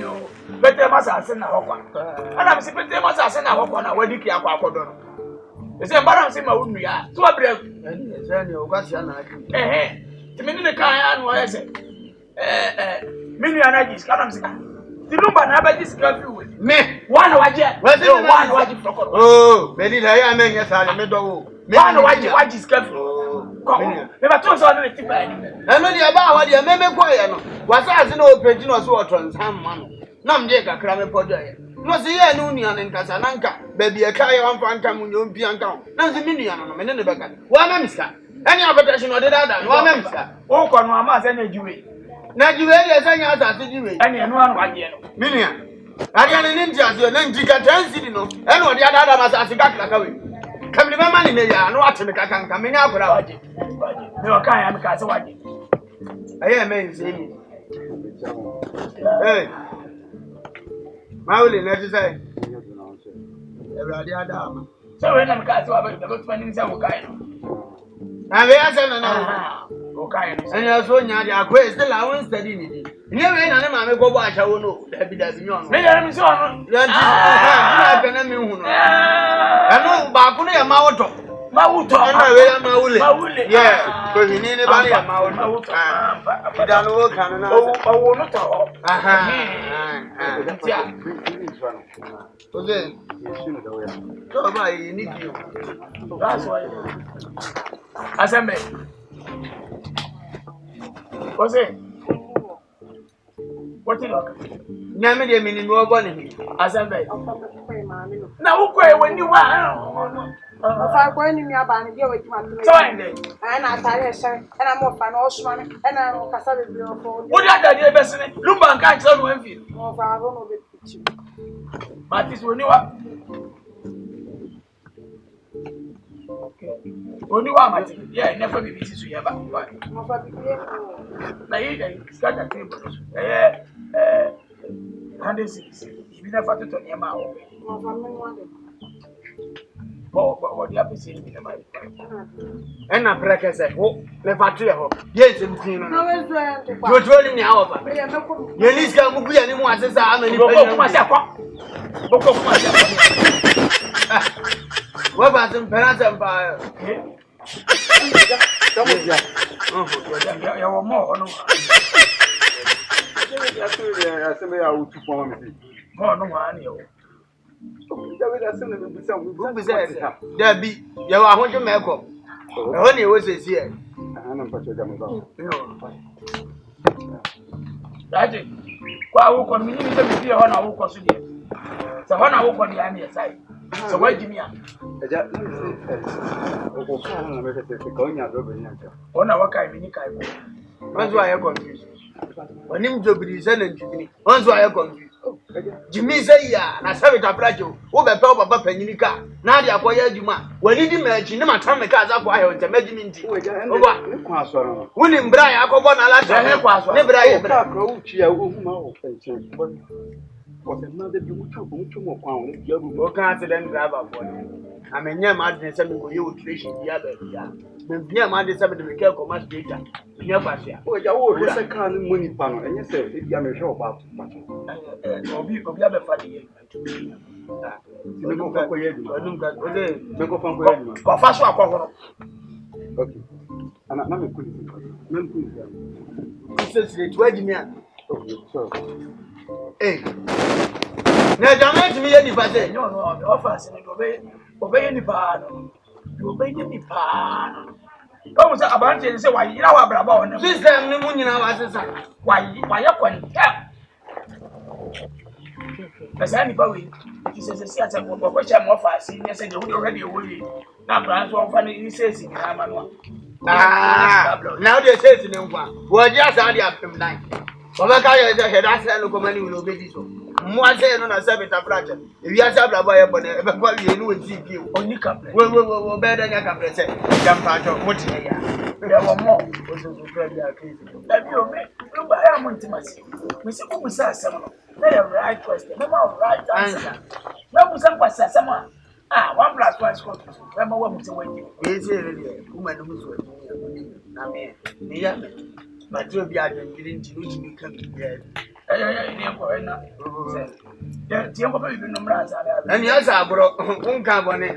you. Better massa send a hawk. And I'm saying, better massa send a hawk on a wedding aqua. They say, but I'm saying, my own, yeah, to a brave. To me, the car, I said, Mini and I just can't say. The number never discovered me. One wager, one wager. Oh, Betty, I am in yes, I am one wager is careful. Never told us on the tip. I know about what you may quiet. Was as no pension or so on some man. Nam Jaka Cram Poday. No, see, I know Nian and Casananca, baby, a carry on Fantam when you be uncount. No, the million on a minute back. One member. Any application or the other, one member. Oh, come on, Mass energy. Now you ready as I asked you, and one wager. Million. I got an interest, your name, Jika Chancy, no, and what the other was as a cat away. Come to my money, maybe I know what to make. I can come in out without it. No, I am cast away. I am saying, hey, my only necessary. Every other. So when I'm cast away, the book finding some kind. I will send an okay, and you're so young, you are quite still. I won't study it. Never in an amount go watch. I will know that be that beyond. Maybe I'm so I know Bakuna Mauto. Mauto, yeah, because you need a body of Mauto. I don't know what kind of. I will not talk. So then, you need you. That's why. Assembly. What's it? What you look? Nammy, meaning more bonny. Assembly. Now, when you are. If I go in your band, you with my and I tell you, sir, and I'm off an Osman, and I'm a Cassandra. What are the best? Lumba can't tell one feel. Oh, I don't know with you. But this when you are. When you are, yeah, never be busy to you. Now, you got a table. 106. You never to turn your mouth. Oh, what you have seen in my and a breakfast at home. Never tell her. Yes, and you're telling me how about you least come be any more as I am myself. What about some parents empire? You are more. No one. There be, you are going to make up. Only was here. That's it. Well, community is here on our course. So, when I walk on the other side, so why give me up? On our kind of that's why I am confused. When him to be sending to me, that's why I am confused. Jimmy say, yeah, and I saw it a plateau over Papa Penica. Now they are quiet, you man. When he didn't mention my time, the cars up while the measurement. William Bray, I go on a lot of never I was another beautiful pound. You can't then grab up for you. I mean, yeah, Martin, something for you, Trish, the other. Yeah, Martin, something to be careful, much data. Never say, oh, you a kind of money panel, and you say, if you are sure about or be of the other funny. Okay, and I'm not good. Hey, now, damage me any bad. No, the offers and obey any pan. You obey any pan. Come with a bunch and say, why you know about this? Then, no one why you can tell. As anybody, he says, yes, I'm which I'm offering. Yes, and you're already away. Now, Brand's one funny, he says, now they say in one. Well, just I have him like. Obaka is a head as a local money will obey this one. One say on a seven fracture. If you have a boy, but you know, you only come. Well, better than I can say. Jump out of what there were more. That you make. Look, I am intimacy. We say, who says someone? They are right question. No more right answer. No, some was someone. Ah, 1 + 1 is called. Remember what we went. Yes, woman who's working. I mean, but you'll be out and getting to me come here. ɛne ɛsɛ aborɔ wonka bɔne